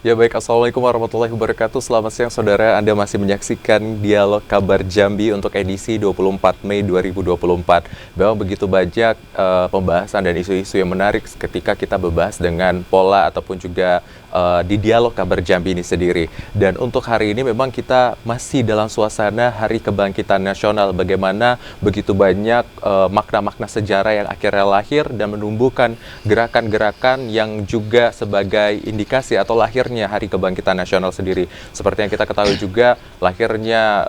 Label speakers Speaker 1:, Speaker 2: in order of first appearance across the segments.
Speaker 1: Ya baik, Assalamualaikum warahmatullahi wabarakatuh. Selamat siang saudara, Anda masih menyaksikan Dialog Kabar Jambi untuk edisi 24 Mei 2024. Memang begitu banyak pembahasan dan isu-isu yang menarik ketika kita membahas dengan pola ataupun juga di Dialog Kabar Jambi ini sendiri. Dan untuk hari ini memang kita masih dalam suasana Hari Kebangkitan Nasional. Bagaimana begitu banyak makna-makna sejarah yang akhirnya lahir dan menumbuhkan gerakan-gerakan yang juga sebagai indikasi atau lahirnya Hari Kebangkitan Nasional sendiri. Seperti yang kita ketahui juga, lahirnya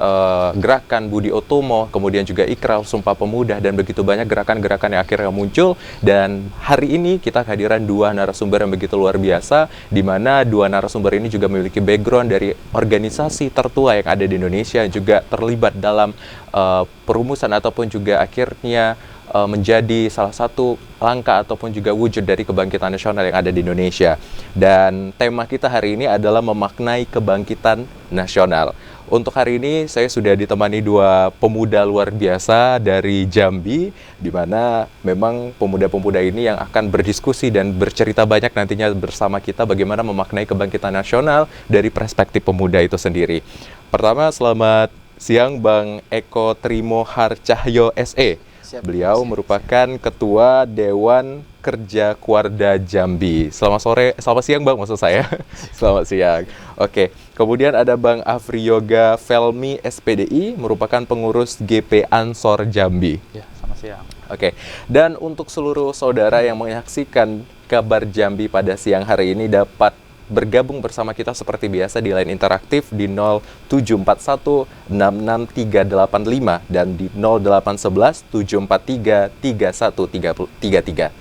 Speaker 1: gerakan Budi Utomo, kemudian juga Ikrar Sumpah Pemuda, dan begitu banyak gerakan-gerakan yang akhirnya muncul. Dan hari ini kita kehadiran dua narasumber yang begitu luar biasa, di mana dua narasumber ini juga memiliki background dari organisasi tertua yang ada di Indonesia, yang juga terlibat dalam perumusan ataupun juga akhirnya menjadi salah satu langkah ataupun juga wujud dari kebangkitan nasional yang ada di Indonesia. Dan tema kita hari ini adalah memaknai kebangkitan nasional. Untuk hari ini saya sudah ditemani dua pemuda luar biasa dari Jambi, di mana memang pemuda-pemuda ini yang akan berdiskusi dan bercerita banyak nantinya bersama kita bagaimana memaknai kebangkitan nasional dari perspektif pemuda itu sendiri. Pertama, selamat siang Bang Eko Trimo Harcahyo SE. Beliau merupakan Ketua Dewan Kerja Kuarda Jambi. Selamat siang Bang, maksud saya. Selamat siang. Oke, kemudian ada Bang Afri Yoga Felmi SPDI, merupakan pengurus GP Ansor Jambi.
Speaker 2: Ya, selamat siang.
Speaker 1: Oke, dan untuk seluruh saudara yang menyaksikan Kabar Jambi pada siang hari ini dapat bergabung bersama kita seperti biasa di line interaktif di 0741 663885 dan di 0811 743 3133.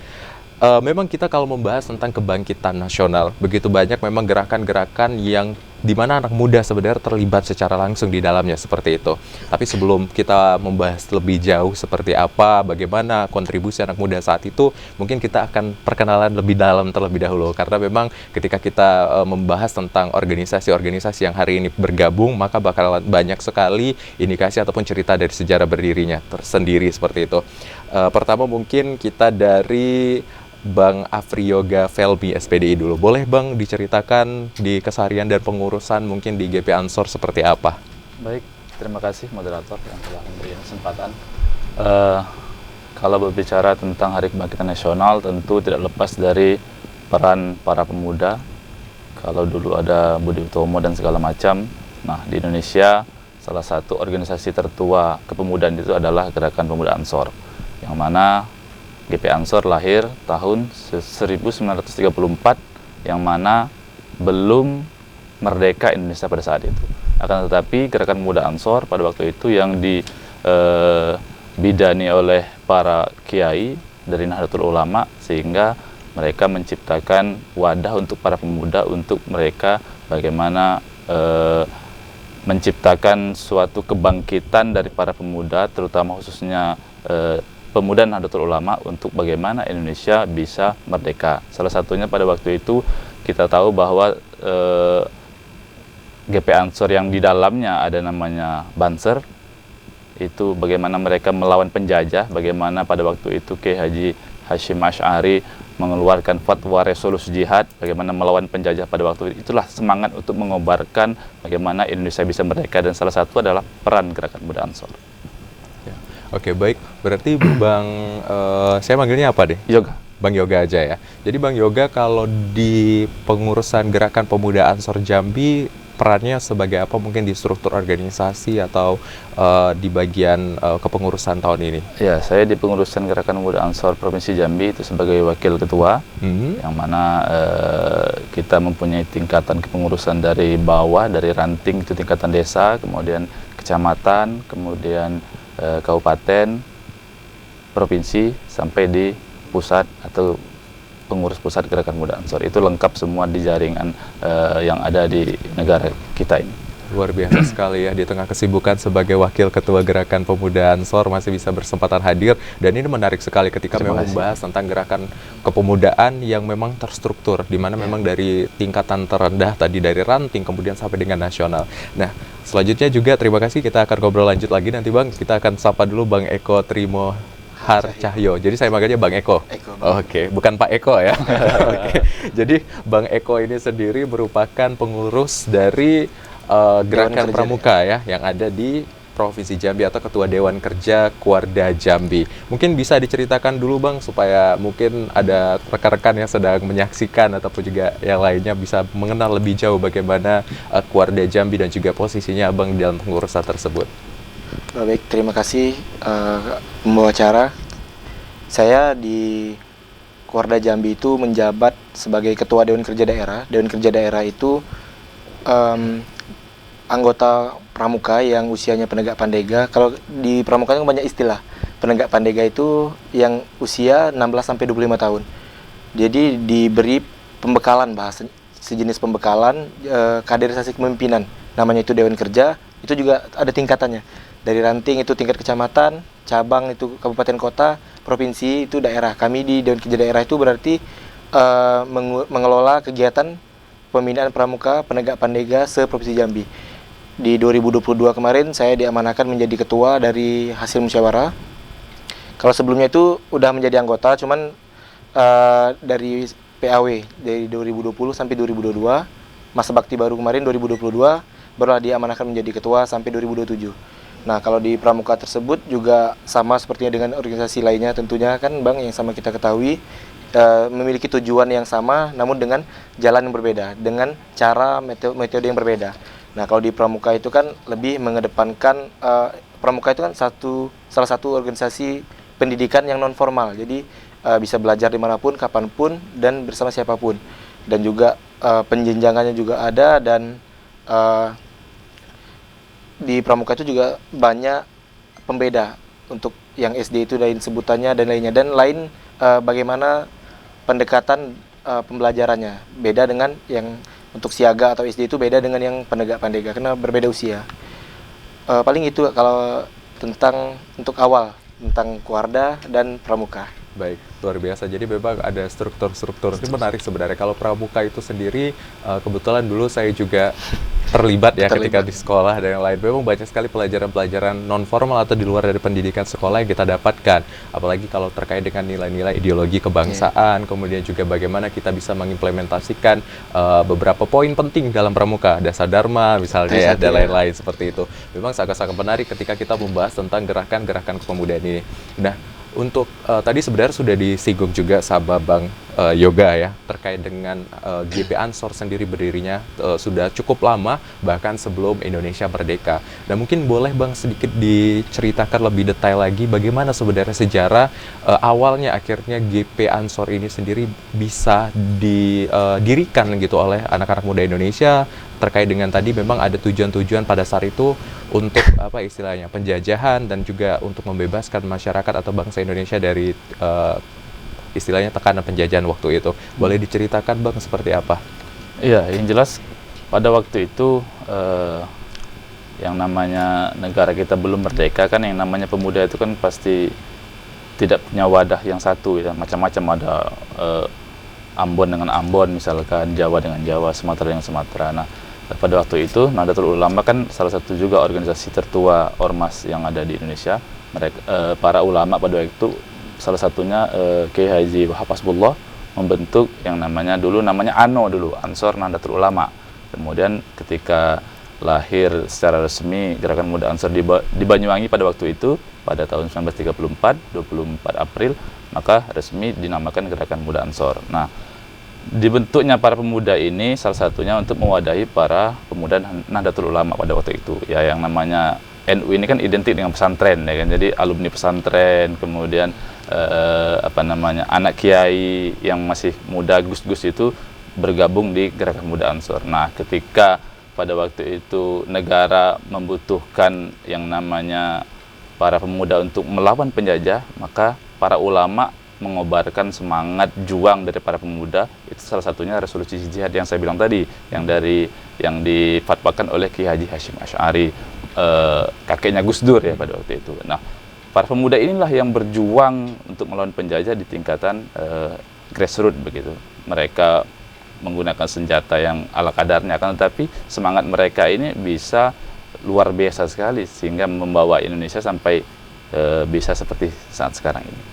Speaker 1: Memang kita kalau membahas tentang kebangkitan nasional, begitu banyak memang gerakan-gerakan yang dimana anak muda sebenarnya terlibat secara langsung di dalamnya seperti itu. Tapi sebelum kita membahas lebih jauh seperti apa, bagaimana kontribusi anak muda saat itu, mungkin kita akan perkenalan lebih dalam terlebih dahulu. Karena memang ketika kita membahas tentang organisasi-organisasi yang hari ini bergabung, maka bakalan banyak sekali indikasi ataupun cerita dari sejarah berdirinya tersendiri seperti itu. Pertama mungkin kita dari Bang Afri Yoga Felmi SPDI dulu. Boleh Bang diceritakan di keseharian dan pengurusan mungkin di GP Ansor seperti apa?
Speaker 2: Baik, terima kasih moderator yang telah memberi kesempatan. Kalau berbicara tentang Hari Kebangkitan Nasional, tentu tidak lepas dari peran para pemuda. Kalau dulu ada Budi Utomo dan segala macam, nah di Indonesia salah satu organisasi tertua kepemudaan itu adalah Gerakan Pemuda Ansor, yang mana GP Ansor lahir tahun 1934, yang mana belum merdeka Indonesia pada saat itu. Akan tetapi Gerakan Pemuda Ansor pada waktu itu yang dibidani oleh para kiai dari Nahdlatul Ulama, sehingga mereka menciptakan wadah untuk para pemuda, untuk mereka bagaimana menciptakan suatu kebangkitan dari para pemuda, terutama khususnya pemuda Nahdlatul Ulama, untuk bagaimana Indonesia bisa merdeka. Salah satunya pada waktu itu kita tahu bahwa GP Ansor yang di dalamnya ada namanya Banser, itu bagaimana mereka melawan penjajah, bagaimana pada waktu itu Kiai Haji Hashim Asy'ari mengeluarkan fatwa resolusi jihad, bagaimana melawan penjajah pada waktu itu. Itulah semangat untuk mengobarkan bagaimana Indonesia bisa merdeka, dan salah satu adalah peran Gerakan Pemuda Ansor.
Speaker 1: Oke, baik. Berarti Bang, saya manggilnya apa deh?
Speaker 2: Yoga.
Speaker 1: Bang Yoga aja ya. Jadi Bang Yoga, kalau di pengurusan Gerakan Pemuda Ansor Jambi, perannya sebagai apa mungkin di struktur organisasi atau di bagian kepengurusan tahun ini?
Speaker 2: Ya, saya di pengurusan Gerakan Pemuda Ansor Provinsi Jambi itu sebagai wakil ketua, yang mana kita mempunyai tingkatan kepengurusan dari bawah, dari ranting itu tingkatan desa, kemudian kecamatan, kemudian kabupaten, provinsi, sampai di pusat atau pengurus pusat Gerakan Pemuda Ansor. Itu lengkap semua di jaringan yang ada di negara kita ini.
Speaker 1: Luar biasa sekali ya, di tengah kesibukan sebagai wakil ketua Gerakan Pemuda Ansor masih bisa bersempatan hadir, dan ini menarik sekali ketika memang membahas tentang gerakan kepemudaan yang memang terstruktur, di mana memang dari tingkatan terendah tadi, dari ranting kemudian sampai dengan nasional. Nah, selanjutnya juga terima kasih, kita akan ngobrol lanjut lagi nanti Bang. Kita akan sapa dulu Bang Eko Trimo Harcahyo. Jadi saya manggilnya Bang Eko. Oke, bukan Pak Eko ya. Oke. Jadi Bang Eko ini sendiri merupakan pengurus dari Gerakan Pramuka ya yang ada di Provinsi Jambi atau Ketua Dewan Kerja Kuarda Jambi. Mungkin bisa diceritakan dulu Bang supaya mungkin ada rekan-rekan yang sedang menyaksikan ataupun juga yang lainnya bisa mengenal lebih jauh bagaimana Kuarda Jambi dan juga posisinya Abang dalam pengurusan tersebut.
Speaker 3: Baik, terima kasih pembawa acara. Saya di Kuarda Jambi itu menjabat sebagai Ketua Dewan Kerja Daerah. Dewan Kerja Daerah itu anggota pramuka yang usianya penegak pandega. Kalau di pramuka itu banyak istilah. Penegak pandega itu yang usia 16 sampai 25 tahun. Jadi diberi pembekalan, bahasa sejenis pembekalan kaderisasi kepemimpinan. Namanya itu Dewan Kerja, itu juga ada tingkatannya. Dari ranting itu tingkat kecamatan, cabang itu kabupaten kota, provinsi itu daerah. Kami di Dewan Kerja Daerah itu berarti mengelola kegiatan pembinaan pramuka penegak pandega se-Provinsi Jambi. Di 2022 kemarin saya diamanahkan menjadi ketua dari hasil musyawarah. Kalau sebelumnya itu udah menjadi anggota, cuman dari PAW dari 2020 sampai 2022, masa bakti baru kemarin 2022 barulah diamanahkan menjadi ketua sampai 2027. Nah, kalau di pramuka tersebut juga sama sepertinya dengan organisasi lainnya tentunya kan Bang, yang sama kita ketahui memiliki tujuan yang sama namun dengan jalan yang berbeda, dengan cara metode yang berbeda. Nah, kalau di pramuka itu kan lebih mengedepankan pramuka itu kan salah satu organisasi pendidikan yang non formal. Jadi bisa belajar dimanapun, kapanpun, dan bersama siapapun. Dan juga penjenjangannya juga ada, dan di pramuka itu juga banyak pembeda untuk yang SD itu lain sebutannya dan lainnya, dan lain bagaimana pendekatan pembelajarannya beda dengan yang untuk siaga atau SD itu beda dengan yang penegak pandega karena berbeda usia. Paling itu kalau tentang untuk awal tentang Kuarda dan pramuka.
Speaker 1: Baik, luar biasa. Jadi memang ada struktur-struktur. Ini menarik sebenarnya. Kalau pramuka itu sendiri, kebetulan dulu saya juga terlibat ketika di sekolah dan yang lain. Memang banyak sekali pelajaran-pelajaran non formal atau di luar dari pendidikan sekolah yang kita dapatkan. Apalagi kalau terkait dengan nilai-nilai ideologi kebangsaan, kemudian juga bagaimana kita bisa mengimplementasikan beberapa poin penting dalam pramuka, dasar dharma misalnya dan lain-lain seperti itu. Memang sangat-sangat menarik ketika kita membahas tentang gerakan-gerakan kepemudaan ini. Nah, untuk tadi sebenarnya sudah disinggung juga sama Bang Yoga ya terkait dengan GP Ansor sendiri berdirinya sudah cukup lama bahkan sebelum Indonesia merdeka. Dan mungkin boleh Bang sedikit diceritakan lebih detail lagi bagaimana sebenarnya sejarah awalnya akhirnya GP Ansor ini sendiri bisa didirikan gitu oleh anak-anak muda Indonesia terkait dengan tadi memang ada tujuan-tujuan pada saat itu untuk apa istilahnya penjajahan dan juga untuk membebaskan masyarakat atau bangsa Indonesia dari istilahnya tekanan penjajahan waktu itu. Boleh diceritakan Bang seperti apa?
Speaker 2: Iya, yang jelas pada waktu itu yang namanya negara kita belum merdeka kan, yang namanya pemuda itu kan pasti tidak punya wadah yang satu ya, macam-macam ada Ambon dengan Ambon misalkan, Jawa dengan Jawa, Sumatera dengan Sumatera. Nah, pada waktu itu Nahdlatul Ulama kan salah satu juga organisasi tertua ormas yang ada di Indonesia. Mereka para ulama pada waktu itu salah satunya Kiai Haji Wahab Hasbullah membentuk yang namanya ANO dulu, Ansor Nahdlatul Ulama. Kemudian ketika lahir secara resmi Gerakan Muda Ansor di Banyuwangi pada waktu itu pada tahun 1934, 24 April, maka resmi dinamakan Gerakan Muda Ansor. Nah, dibentuknya para pemuda ini salah satunya untuk mewadahi para pemuda Nahdlatul Ulama pada waktu itu. Ya, yang namanya NU ini kan identik dengan pesantren ya kan. Jadi alumni pesantren, kemudian anak kiai yang masih muda gus-gus itu bergabung di Gerakan Muda Ansor. Nah, ketika pada waktu itu negara membutuhkan yang namanya para pemuda untuk melawan penjajah, maka para ulama mengobarkan semangat juang dari para pemuda. Itu salah satunya resolusi jihad yang saya bilang tadi, yang difatwakan oleh Ki Haji Hashim Asy'ari, kakeknya Gus Dur ya pada waktu itu. Nah, para pemuda inilah yang berjuang untuk melawan penjajah di tingkatan grassroots begitu. Mereka menggunakan senjata yang ala kadarnya, kan, tetapi semangat mereka ini bisa luar biasa sekali sehingga membawa Indonesia sampai bisa seperti saat sekarang ini.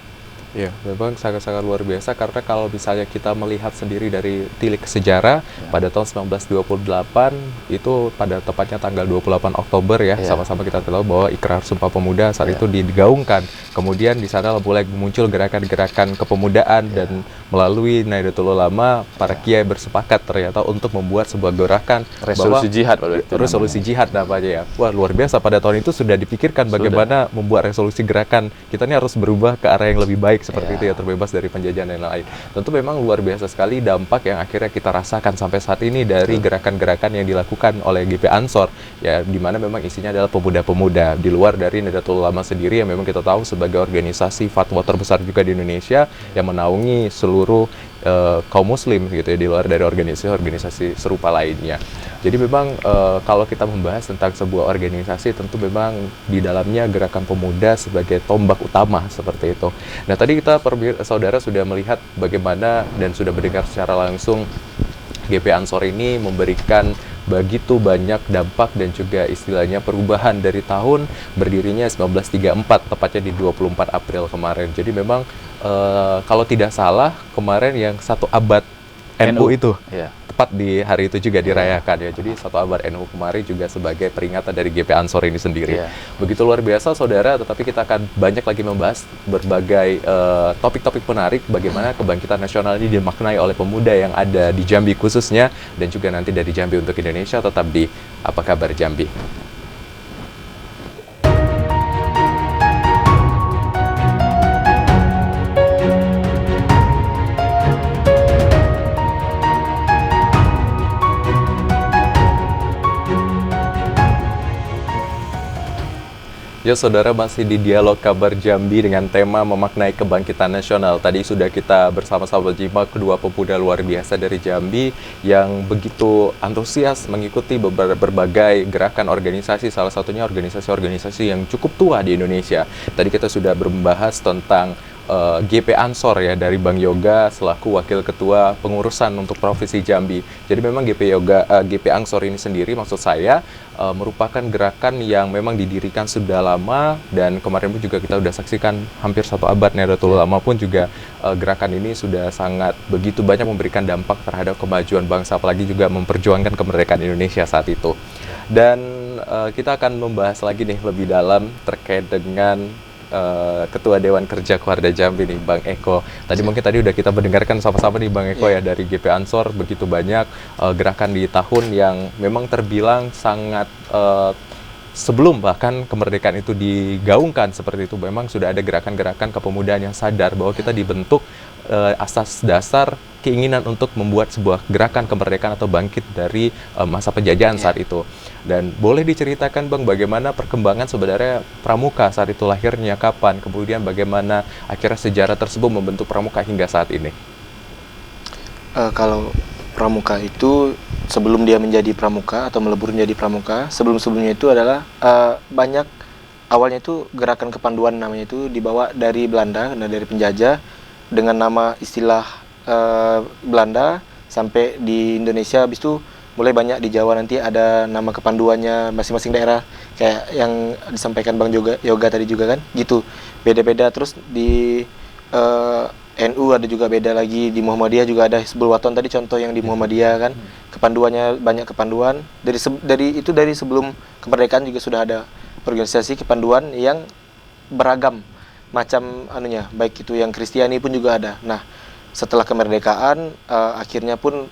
Speaker 1: Ya, memang sangat-sangat luar biasa karena kalau misalnya kita melihat sendiri dari tilik sejarah pada tahun 1928 itu pada tepatnya tanggal 28 Oktober ya, sama-sama kita tahu bahwa Ikrar Sumpah Pemuda saat itu digaungkan. Kemudian di sana mulai muncul gerakan-gerakan kepemudaan dan melalui Nahdlatul Ulama para kiai bersepakat ternyata untuk membuat sebuah gerakan
Speaker 2: resolusi jihad pada itu
Speaker 1: resolusi jihad namanya ya. Wah, luar biasa, pada tahun itu sudah dipikirkan bagaimana membuat resolusi gerakan kita ini harus berubah ke arah yang lebih baik seperti itu ya, terbebas dari penjajahan dan lain-lain. Tentu memang luar biasa sekali dampak yang akhirnya kita rasakan sampai saat ini dari gerakan-gerakan yang dilakukan oleh GP Ansor ya, di mana memang isinya adalah pemuda-pemuda di luar dari Nahdlatul Ulama sendiri yang memang kita tahu sebagai organisasi fatwa terbesar juga di Indonesia yang menaungi seluruh kaum muslim gitu ya, di luar dari organisasi-organisasi serupa lainnya. Jadi memang kalau kita membahas tentang sebuah organisasi, tentu memang di dalamnya gerakan pemuda sebagai tombak utama seperti itu. Nah, tadi kita saudara sudah melihat bagaimana dan sudah mendengar secara langsung GP Ansor ini memberikan begitu banyak dampak dan juga istilahnya perubahan dari tahun berdirinya 1934, tepatnya di 24 April kemarin. Jadi memang kalau tidak salah kemarin yang 1 abad NU itu tepat di hari itu juga dirayakan ya. Jadi 1 abad NU kemarin juga sebagai peringatan dari GP Ansor ini sendiri. Begitu luar biasa saudara, tetapi kita akan banyak lagi membahas berbagai topik-topik menarik bagaimana kebangkitan nasional ini dimaknai oleh pemuda yang ada di Jambi khususnya dan juga nanti dari Jambi untuk Indonesia. Tetap di Apa Kabar Jambi. Ya saudara, masih di Dialog Kabar Jambi dengan tema memaknai kebangkitan nasional. Tadi sudah kita bersama-sama menyimak kedua pemuda luar biasa dari Jambi yang begitu antusias mengikuti berbagai gerakan organisasi, salah satunya organisasi-organisasi yang cukup tua di Indonesia. Tadi kita sudah membahas tentang GP Ansor ya, dari Bang Yoga selaku Wakil Ketua Pengurusan untuk Provinsi Jambi. Jadi memang GP Ansor ini sendiri maksud saya merupakan gerakan yang memang didirikan sudah lama, dan kemarin pun juga kita sudah saksikan hampir 1 abad Nahdlatul Ulama pun juga gerakan ini sudah sangat begitu banyak memberikan dampak terhadap kemajuan bangsa, apalagi juga memperjuangkan kemerdekaan Indonesia saat itu. Dan kita akan membahas lagi nih lebih dalam terkait dengan Ketua Dewan Kerja Koarda Jambi nih, Bang Eko. Tadi mungkin udah kita mendengarkan sama-sama nih Bang Eko ya, dari GP Ansor begitu banyak gerakan di tahun yang memang terbilang sangat sebelum bahkan kemerdekaan itu digaungkan seperti itu. Memang sudah ada gerakan-gerakan kepemudaan yang sadar bahwa kita dibentuk asas dasar keinginan untuk membuat sebuah gerakan kemerdekaan atau bangkit dari masa penjajahan saat itu. Dan boleh diceritakan Bang bagaimana perkembangan sebenarnya Pramuka saat itu, lahirnya kapan, kemudian bagaimana akhirnya sejarah tersebut membentuk Pramuka hingga saat ini?
Speaker 3: Kalau Pramuka itu sebelum dia menjadi Pramuka atau melebur menjadi Pramuka, sebelum-sebelumnya itu adalah banyak, awalnya itu gerakan kepanduan namanya, itu dibawa dari Belanda, dari penjajah dengan nama istilah Belanda sampai di Indonesia. Habis itu mulai banyak di Jawa, nanti ada nama kepanduannya masing-masing daerah kayak yang disampaikan Bang Yoga tadi juga kan, gitu beda-beda. Terus di NU ada juga beda lagi, di Muhammadiyah juga ada Hizbul Waton tadi contoh yang di Muhammadiyah kan, kepanduannya banyak kepanduan dari sebelum kemerdekaan juga sudah ada organisasi kepanduan yang beragam macam anunya, baik itu yang Kristiani pun juga ada. Nah, setelah kemerdekaan akhirnya pun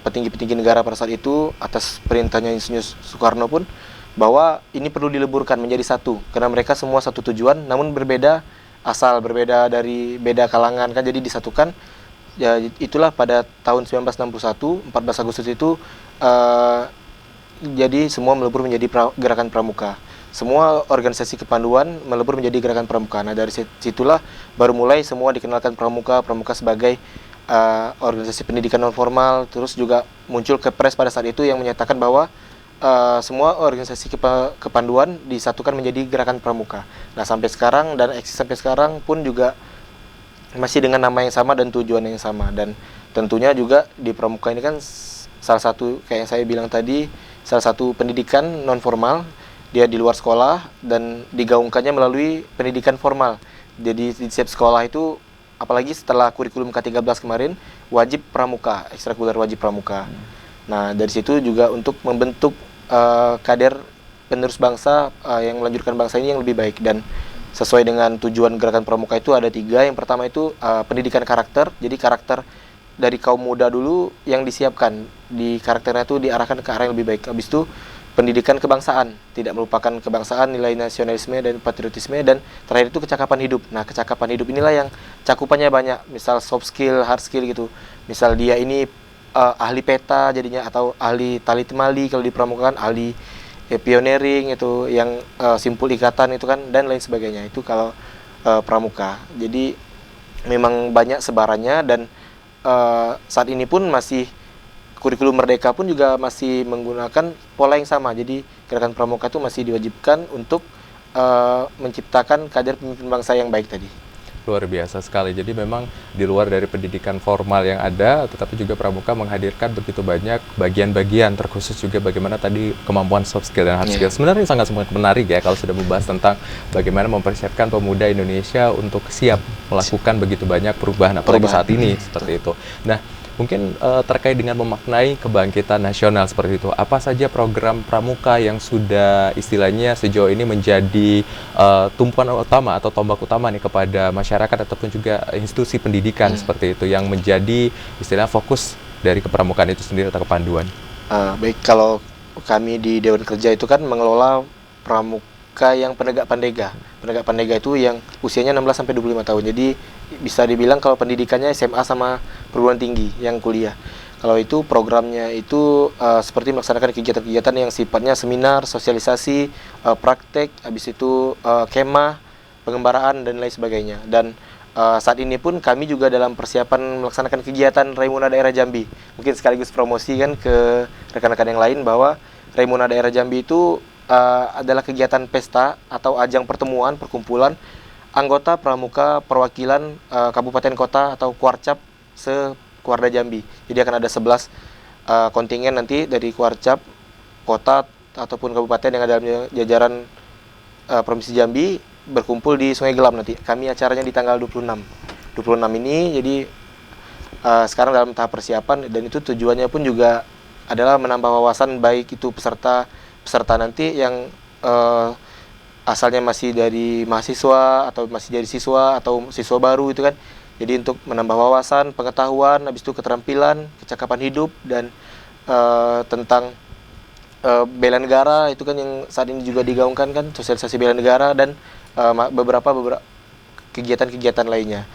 Speaker 3: petinggi-petinggi negara pada saat itu atas perintahnya Insinyur Soekarno pun bahwa ini perlu dileburkan menjadi satu, karena mereka semua satu tujuan namun berbeda asal, berbeda dari beda kalangan kan, jadi disatukan. Ya itulah pada tahun 1961 14 Agustus itu jadi semua melebur menjadi gerakan Pramuka. Semua organisasi kepanduan melebur menjadi gerakan Pramuka. Nah, dari situlah baru mulai semua dikenalkan Pramuka sebagai organisasi pendidikan non formal. Terus juga muncul Kepres pada saat itu yang menyatakan bahwa semua organisasi kepanduan disatukan menjadi gerakan Pramuka. Nah, sampai sekarang dan eksis sampai sekarang pun juga masih dengan nama yang sama dan tujuan yang sama. Dan tentunya juga di Pramuka ini kan salah satu, kayak yang saya bilang tadi, salah satu pendidikan non formal dia di luar sekolah dan digaungkannya melalui pendidikan formal. Jadi di setiap sekolah itu, apalagi setelah kurikulum K13 kemarin, wajib pramuka, ekstrakurikuler wajib pramuka. Nah, dari situ juga untuk membentuk kader penerus bangsa yang melanjutkan bangsa ini yang lebih baik. Dan sesuai dengan tujuan gerakan pramuka itu ada 3. Yang pertama itu pendidikan karakter. Jadi karakter dari kaum muda dulu yang disiapkan, di karakternya itu diarahkan ke arah yang lebih baik. Habis itu pendidikan kebangsaan, tidak melupakan kebangsaan, nilai nasionalisme dan patriotisme, dan terakhir itu kecakapan hidup. Nah, kecakapan hidup inilah yang cakupannya banyak, misal soft skill, hard skill gitu. Misal dia ini ahli peta jadinya, atau ahli tali temali kalau di pramuka kan, ahli pioneering itu yang simpul ikatan itu kan, dan lain sebagainya. Itu kalau pramuka. Jadi memang banyak sebarannya, dan saat ini pun masih kurikulum Merdeka pun juga masih menggunakan pola yang sama. Jadi gerakan pramuka itu masih diwajibkan untuk menciptakan kader pemimpin bangsa yang baik tadi.
Speaker 1: Luar biasa sekali. Jadi memang di luar dari pendidikan formal yang ada, tetapi juga pramuka menghadirkan begitu banyak bagian-bagian, terkhusus juga bagaimana tadi kemampuan soft skill dan hard skill. Sebenarnya sangat menarik ya kalau sudah membahas tentang bagaimana mempersiapkan pemuda Indonesia untuk siap melakukan begitu banyak perubahan, apalagi saat ini seperti itu. Nah, mungkin terkait dengan memaknai kebangkitan nasional seperti itu, apa saja program pramuka yang sudah istilahnya sejauh ini menjadi tumpuan utama atau tombak utama nih kepada masyarakat ataupun juga institusi pendidikan seperti itu, yang menjadi istilah fokus dari kepramukaan itu sendiri atau kepanduan?
Speaker 3: Baik, kalau kami di Dewan Kerja itu kan mengelola pramuka yang penegak pandega. Penegak pandega itu yang usianya 16 sampai 25 tahun. Jadi bisa dibilang kalau pendidikannya SMA sama perguruan tinggi yang kuliah. Kalau itu programnya itu seperti melaksanakan kegiatan-kegiatan yang sifatnya seminar, sosialisasi, praktek, habis itu kemah, pengembaraan dan lain sebagainya. Dan saat ini pun kami juga dalam persiapan melaksanakan kegiatan Raimuna Daerah Jambi. Mungkin sekaligus promosi kan ke rekan-rekan yang lain bahwa Raimuna Daerah Jambi itu adalah kegiatan pesta atau ajang pertemuan perkumpulan anggota pramuka perwakilan kabupaten kota atau Kuarcap se-Kuarda Jambi. Jadi akan ada 11 kontingen nanti dari Kuarcap kota ataupun kabupaten yang ada dalam jajaran Provinsi Jambi berkumpul di Sungai Gelam nanti. Kami acaranya di tanggal 26 ini. Jadi sekarang dalam tahap persiapan, dan itu tujuannya pun juga adalah menambah wawasan baik itu peserta nanti yang asalnya masih dari mahasiswa atau masih dari siswa atau siswa baru itu kan. Jadi untuk menambah wawasan, pengetahuan, habis itu keterampilan, kecakapan hidup, dan tentang bela negara itu kan yang saat ini juga digaungkan kan, sosialisasi bela negara, dan beberapa kegiatan-kegiatan lainnya.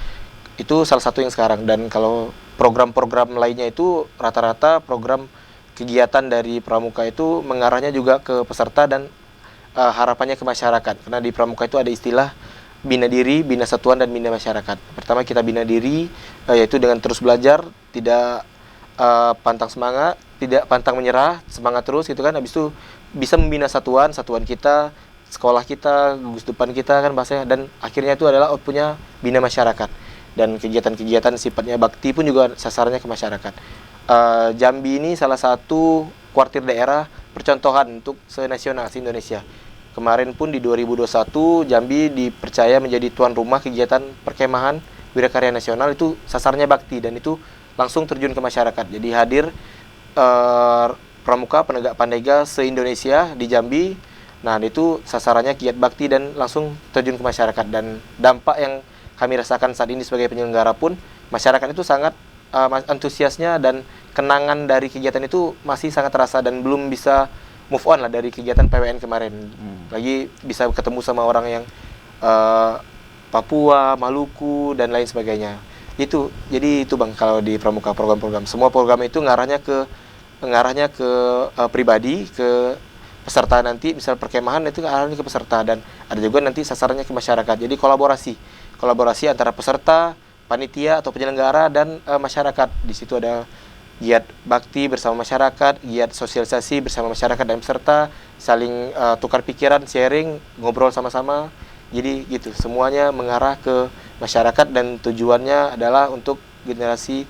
Speaker 3: Itu salah satu yang sekarang. Dan kalau program-program lainnya itu rata-rata program kegiatan dari pramuka itu mengarahnya juga ke peserta dan harapannya ke masyarakat. Karena di pramuka itu ada istilah bina diri, bina satuan, dan bina masyarakat. Pertama kita bina diri, yaitu dengan terus belajar, tidak pantang semangat, tidak pantang menyerah, semangat terus gitu kan. Habis itu bisa membina satuan kita, sekolah kita, gugus depan kita kan bahasanya, dan akhirnya itu adalah outputnya bina masyarakat. Dan kegiatan-kegiatan sifatnya bakti pun juga sasarannya ke masyarakat. Jambi ini salah satu kuartir daerah percontohan untuk se-nasional, se-Indonesia. Kemarin pun di 2021 Jambi dipercaya menjadi tuan rumah kegiatan perkemahan Wirakarya Nasional, itu sasarannya bakti, dan itu langsung terjun ke masyarakat. Jadi hadir pramuka penegak pandega se-Indonesia di Jambi. Nah, itu sasarannya giat bakti dan langsung terjun ke masyarakat. Dan dampak yang kami rasakan saat ini sebagai penyelenggara pun, masyarakat itu sangat antusiasnya, dan kenangan dari kegiatan itu masih sangat terasa, dan belum bisa move on lah dari kegiatan PWN kemarin. Lagi bisa ketemu sama orang yang Papua, Maluku, dan lain sebagainya. Jadi itu Bang, kalau di pramuka program-program. Semua program itu ngarahnya ke pribadi, ke peserta nanti. Misal perkemahan itu arahnya ke peserta, dan ada juga nanti sasarannya ke masyarakat. Jadi kolaborasi antara peserta, panitia atau penyelenggara, dan masyarakat. Di situ ada giat bakti bersama masyarakat, giat sosialisasi bersama masyarakat dan peserta, saling tukar pikiran, sharing, ngobrol sama-sama. Jadi gitu, semuanya mengarah ke masyarakat, dan tujuannya adalah untuk generasi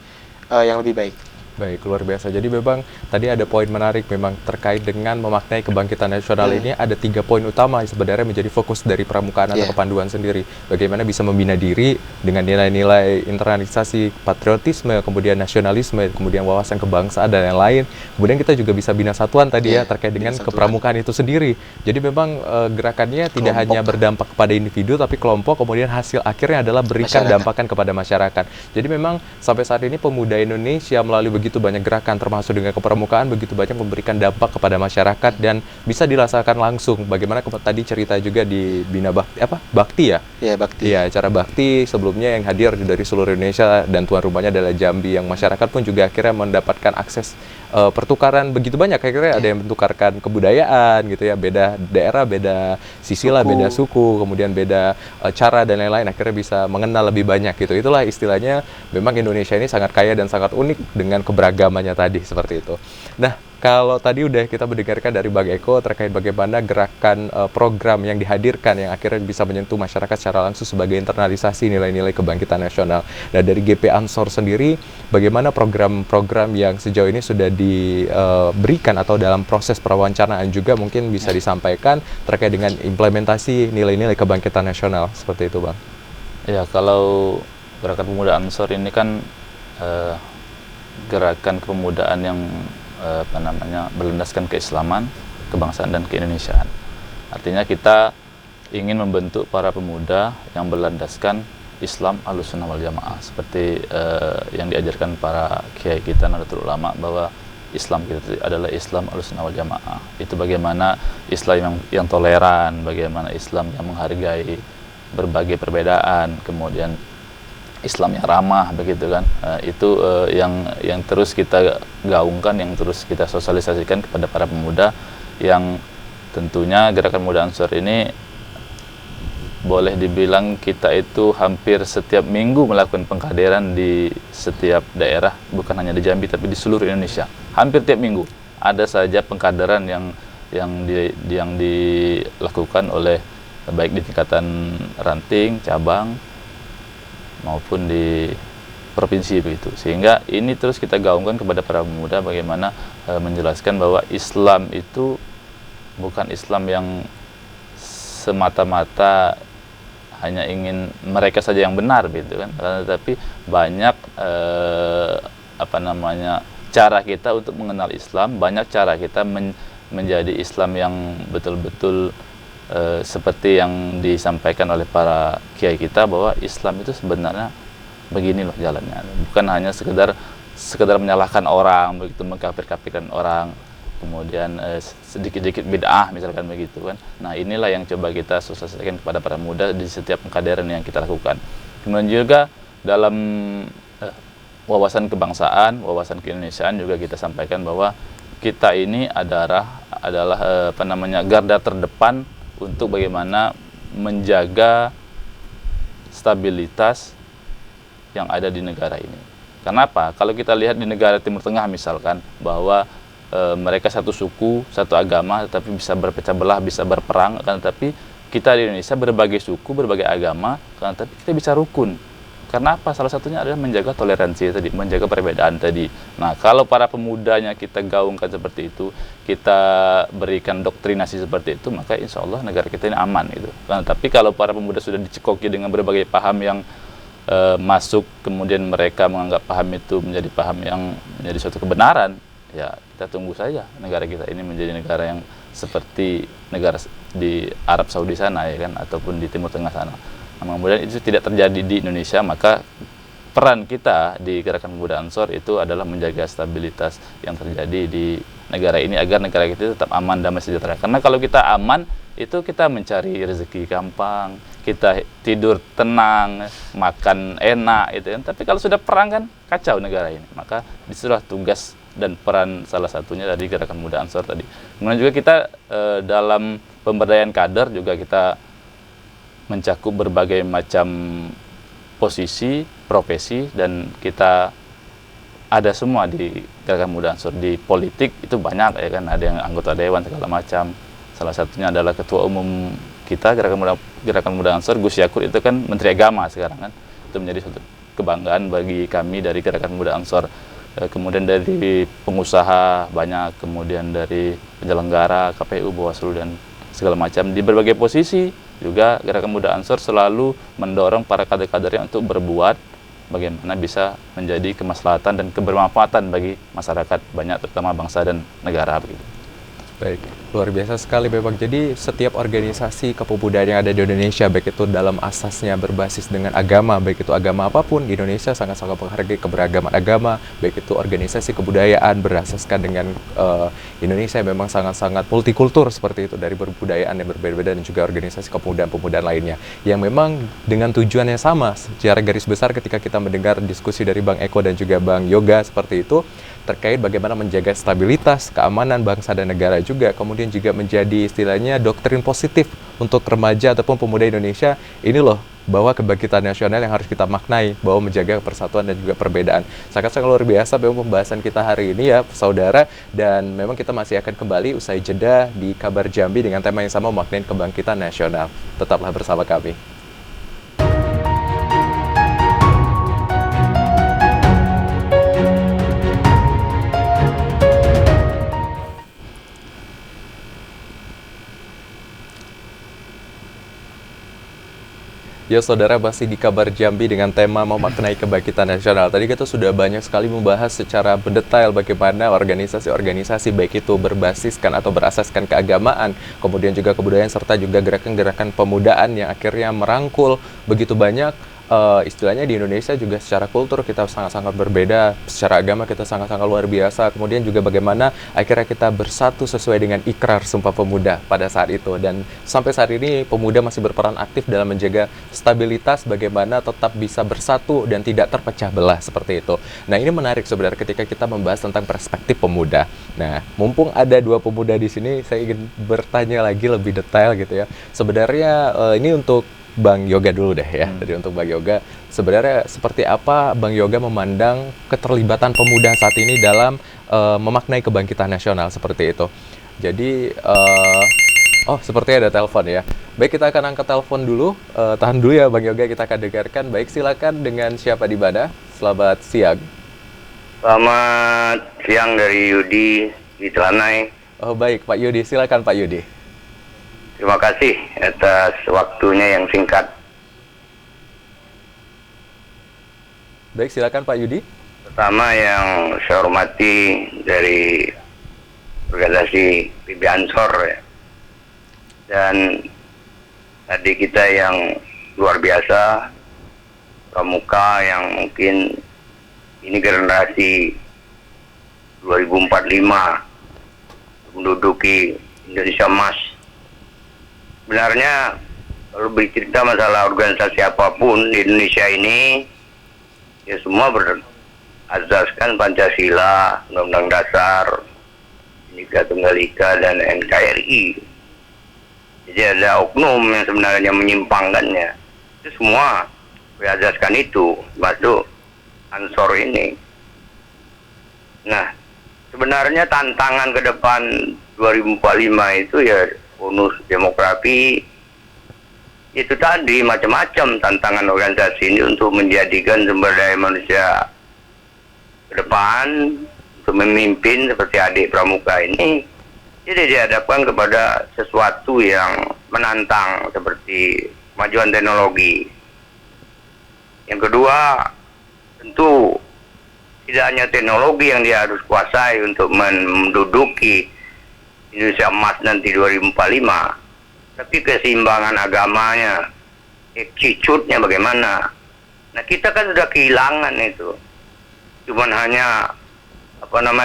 Speaker 3: yang lebih baik.
Speaker 1: Baik, luar biasa. Jadi memang tadi ada poin menarik memang terkait dengan memaknai kebangkitan nasional ini ada 3 poin utama yang sebenarnya menjadi fokus dari pramukaan atau kepanduan sendiri. Bagaimana bisa membina diri dengan nilai-nilai internalisasi patriotisme, kemudian nasionalisme, kemudian wawasan kebangsaan dan yang lain. Kemudian kita juga bisa bina satuan tadi ya terkait dengan kepramukaan itu sendiri. Jadi memang gerakannya tidak hanya berdampak kepada individu tapi kelompok, kemudian hasil akhirnya adalah berikan dampakan kepada masyarakat. Jadi memang sampai saat ini pemuda Indonesia melalui begitu banyak gerakan termasuk dengan kepramukaan begitu banyak memberikan dampak kepada masyarakat dan bisa dirasakan langsung. Bagaimana tadi cerita juga di Bina Bakti Bakti ya? Iya, Bakti. Iya, acara bakti sebelumnya yang hadir dari seluruh Indonesia dan tuan rumahnya adalah Jambi, yang masyarakat pun juga akhirnya mendapatkan akses pertukaran begitu banyak. Akhirnya ada yang mentukarkan kebudayaan gitu ya, beda daerah, beda sisilah, beda suku, kemudian beda cara dan lain-lain, akhirnya bisa mengenal lebih banyak gitu. Itulah istilahnya, memang Indonesia ini sangat kaya dan sangat unik dengan keberagamannya tadi, seperti itu. Nah, kalau tadi udah kita mendengarkan dari Bang Eko terkait bagaimana gerakan program yang dihadirkan yang akhirnya bisa menyentuh masyarakat secara langsung sebagai internalisasi nilai-nilai kebangkitan nasional. Nah, dari GP Ansor sendiri, bagaimana program-program yang sejauh ini sudah diberikan atau dalam proses perencanaan juga mungkin bisa disampaikan terkait dengan implementasi nilai-nilai kebangkitan nasional, seperti itu, Bang?
Speaker 2: Ya, kalau gerakan pemuda Ansor ini kan gerakan kepemudaan yang berlandaskan keislaman, kebangsaan dan keindonesiaan. Artinya kita ingin membentuk para pemuda yang berlandaskan Islam Ahlussunnah wal Jamaah, seperti yang diajarkan para kiai kita Nahdlatul Ulama, bahwa Islam kita adalah Islam Ahlussunnah wal Jamaah. Itu bagaimana Islam yang toleran, bagaimana Islam yang menghargai berbagai perbedaan, kemudian Islam yang ramah, begitu kan. Itu yang terus kita gaungkan, yang terus kita sosialisasikan kepada para pemuda, yang tentunya gerakan Pemuda Ansor ini boleh dibilang kita itu hampir setiap minggu melakukan pengkaderan di setiap daerah, bukan hanya di Jambi tapi di seluruh Indonesia. Hampir tiap minggu ada saja pengkaderan yang dilakukan oleh baik di tingkatan ranting, cabang maupun di provinsi begitu. Sehingga ini terus kita gaungkan kepada para pemuda bagaimana menjelaskan bahwa Islam itu bukan Islam yang semata-mata hanya ingin mereka saja yang benar gitu kan. Tetapi banyak cara kita untuk mengenal Islam, banyak cara kita menjadi Islam yang betul-betul seperti yang disampaikan oleh para kiai kita, bahwa Islam itu sebenarnya begini loh jalannya, bukan hanya sekedar menyalahkan orang begitu, mengkafir-kafirkan orang, kemudian sedikit-sedikit bid'ah misalkan begitu kan. Nah, inilah yang coba kita sosialisasikan kepada para muda di setiap pengkaderan yang kita lakukan. Kemudian juga dalam wawasan kebangsaan, wawasan keindonesiaan juga kita sampaikan bahwa kita ini adalah garda terdepan untuk bagaimana menjaga stabilitas yang ada di negara ini. Kenapa? Kalau kita lihat di negara Timur Tengah misalkan, bahwa mereka satu suku, satu agama, tetapi bisa berpecah belah, bisa berperang, kan? Tapi kita di Indonesia berbagai suku, berbagai agama, kan? Tapi kita bisa rukun. Karena apa? Salah satunya adalah menjaga toleransi tadi, menjaga perbedaan tadi. Nah, kalau para pemudanya kita gaungkan seperti itu, kita berikan doktrinasi seperti itu, maka insya Allah negara kita ini aman gitu. Nah, tapi kalau para pemuda sudah dicekoki dengan berbagai paham yang masuk, kemudian mereka menganggap paham itu menjadi paham yang menjadi suatu kebenaran, ya kita tunggu saja negara kita ini menjadi negara yang seperti negara di Arab Saudi sana ya kan, ataupun di Timur Tengah sana. Nah, kemudian itu tidak terjadi di Indonesia, maka peran kita di Gerakan Pemuda Ansor itu adalah menjaga stabilitas yang terjadi di negara ini agar negara kita tetap aman, damai, sejahtera. Karena kalau kita aman, itu kita mencari rezeki gampang, kita tidur tenang, makan enak, itu kan. Tapi kalau sudah perang kan kacau negara ini. Maka disitulah tugas dan peran salah satunya dari Gerakan Pemuda Ansor tadi. Kemudian juga kita dalam pemberdayaan kader juga kita mencakup berbagai macam posisi, profesi, dan kita ada semua di Gerakan Pemuda Ansor. Di politik itu banyak ya kan, ada yang anggota dewan segala macam. Salah satunya adalah ketua umum kita Gerakan Pemuda Ansor, Gus Yakur, itu kan Menteri Agama sekarang kan. Itu menjadi suatu kebanggaan bagi kami dari Gerakan Pemuda Ansor kemudian dari pengusaha banyak, kemudian dari penyelenggara, KPU, Bawaslu, dan segala macam. Di berbagai posisi juga Gerakan Muda Ansor selalu mendorong para kader-kadernya untuk berbuat bagaimana bisa menjadi kemaslahatan dan kebermanfaatan bagi masyarakat banyak, terutama bangsa dan negara begitu.
Speaker 1: Baik, luar biasa sekali Bapak. Jadi setiap organisasi kepemudaan yang ada di Indonesia, baik itu dalam asasnya berbasis dengan agama, baik itu agama apapun di Indonesia sangat-sangat menghargai keberagaman agama, baik itu organisasi kebudayaan berasaskan dengan Indonesia memang sangat-sangat multikultur seperti itu, dari berbudayaan yang berbeda-beda dan juga organisasi kepemudaan-pemudaan lainnya yang memang dengan tujuan yang sama. Secara garis besar ketika kita mendengar diskusi dari Bang Eko dan juga Bang Yoga seperti itu, terkait bagaimana menjaga stabilitas, keamanan bangsa dan negara juga, kemudian juga menjadi istilahnya doktrin positif untuk remaja ataupun pemuda Indonesia, ini loh, bahwa kebangkitan nasional yang harus kita maknai, bahwa menjaga persatuan dan juga perbedaan. Sangat-sangat luar biasa memang pembahasan kita hari ini ya, saudara, dan memang kita masih akan kembali usai jeda di Kabar Jambi dengan tema yang sama, maknain kebangkitan nasional. Tetaplah bersama kami. Ya saudara, masih di Kabar Jambi dengan tema memaknai kebangkitan nasional. Tadi kita sudah banyak sekali membahas secara mendetail bagaimana organisasi-organisasi baik itu berbasiskan atau berasaskan keagamaan, kemudian juga kebudayaan, serta juga gerakan-gerakan pemudaan yang akhirnya merangkul begitu banyak. Istilahnya di Indonesia juga secara kultur kita sangat-sangat berbeda, secara agama kita sangat-sangat luar biasa, kemudian juga bagaimana akhirnya kita bersatu sesuai dengan ikrar Sumpah Pemuda pada saat itu, dan sampai saat ini pemuda masih berperan aktif dalam menjaga stabilitas, bagaimana tetap bisa bersatu dan tidak terpecah belah seperti itu. Nah, ini menarik sebenarnya ketika kita membahas tentang perspektif pemuda. Nah, mumpung ada dua pemuda di sini, saya ingin bertanya lagi lebih detail gitu ya. Sebenarnya ini untuk Bang Yoga dulu deh ya. Jadi untuk Bang Yoga, sebenarnya seperti apa Bang Yoga memandang keterlibatan pemuda saat ini dalam memaknai kebangkitan nasional seperti itu. Jadi, seperti ada telepon ya. Baik, kita akan angkat telepon dulu. Tahan dulu ya Bang Yoga, kita akan dengarkan. Baik, silakan, dengan siapa di mana? Selamat siang.
Speaker 4: Selamat siang dari Yudi di Telanai.
Speaker 1: Oh baik, Pak Yudi, silakan Pak Yudi.
Speaker 4: Terima kasih atas waktunya yang singkat.
Speaker 1: Baik, silakan Pak Yudi.
Speaker 4: Pertama yang saya hormati dari organisasi PB Ansor ya. Dan tadi kita yang luar biasa, pramuka yang mungkin ini generasi 2045 menduduki Indonesia Emas. Sebenarnya kalau bercerita masalah organisasi apapun di Indonesia ini, ya semua berazaskan Pancasila, Undang-Undang Dasar, Bhinneka Tunggal Ika, dan NKRI. Jadi ada oknum yang sebenarnya menyimpangkannya. Itu semua berazaskan itu, masuk Ansor ini. Nah, sebenarnya tantangan ke depan 2045 itu ya bonus demografi, itu tadi macam-macam tantangan organisasi ini untuk menjadikan sumber daya manusia ke depan untuk memimpin seperti adik pramuka ini. Jadi dihadapkan kepada sesuatu yang menantang seperti kemajuan teknologi. Yang kedua, tentu tidak hanya teknologi yang dia harus kuasai untuk menduduki Indonesia Emas nanti 2045, tapi keseimbangan agamanya, attitude-nya bagaimana. Nah, kita kan sudah kehilangan itu. Cuman hanya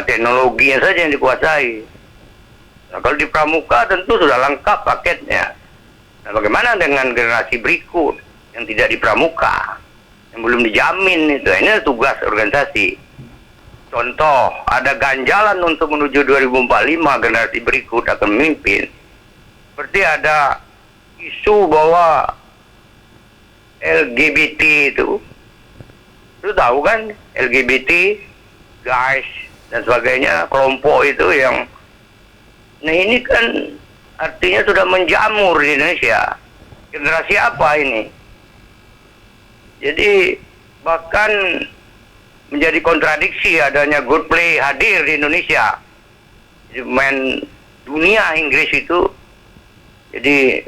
Speaker 4: teknologinya saja yang dikuasai. Nah, kalau di pramuka tentu sudah lengkap paketnya. Nah, bagaimana dengan generasi berikut yang tidak di pramuka, yang belum dijamin itu? Ini tugas organisasi. Contoh, ada ganjalan untuk menuju 2045 generasi berikut akan memimpin. Seperti ada isu bahwa LGBT itu tahu kan, LGBT, guys, dan sebagainya, kelompok itu yang, nah ini kan artinya sudah menjamur di Indonesia. Generasi apa ini? Jadi bahkan menjadi kontradiksi adanya Good Play hadir di Indonesia. Main dunia Inggris itu, jadi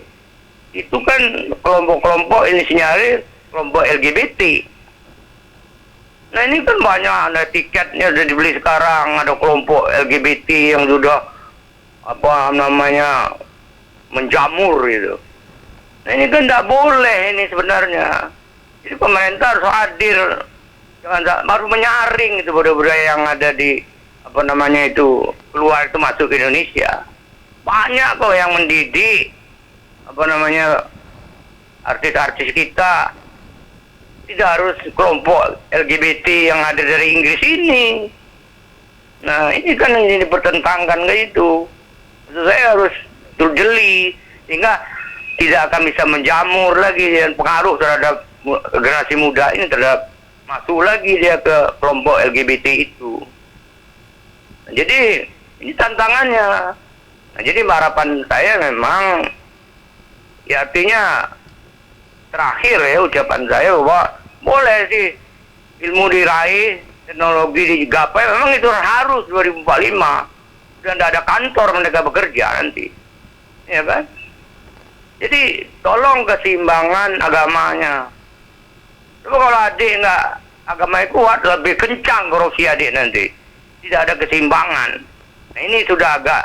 Speaker 4: itu kan kelompok-kelompok ini sinyalir kelompok LGBT. Nah ini kan banyak, ada tiketnya sudah dibeli sekarang, ada kelompok LGBT yang sudah apa namanya menjamur gitu. Nah ini kan tidak boleh ini sebenarnya. Jadi pemerintah harus hadir, jangan baru menyaring itu budaya-budaya yang ada di apa namanya itu keluar itu masuk ke Indonesia. Banyak kok yang mendidik apa namanya artis-artis kita. Tidak harus kelompok LGBT yang ada dari Inggris ini. Nah ini kan yang dipertentangkan kayak itu. Maksud saya harus terjeli sehingga tidak akan bisa menjamur lagi dan pengaruh terhadap generasi muda ini terhadap masuk lagi dia ke kelompok LGBT itu. Nah, jadi ini tantangannya. Nah, jadi harapan saya memang ya artinya terakhir ya ucapan saya bahwa boleh sih ilmu diraih, teknologi digapai, memang itu harus 2045 dan tidak ada kantor mereka bekerja nanti, ya kan? Jadi tolong keseimbangan agamanya. Coba kalau adik nggak agamanya kuat, lebih kencang korupsi adik nanti. Tidak ada keseimbangan. Nah ini sudah agak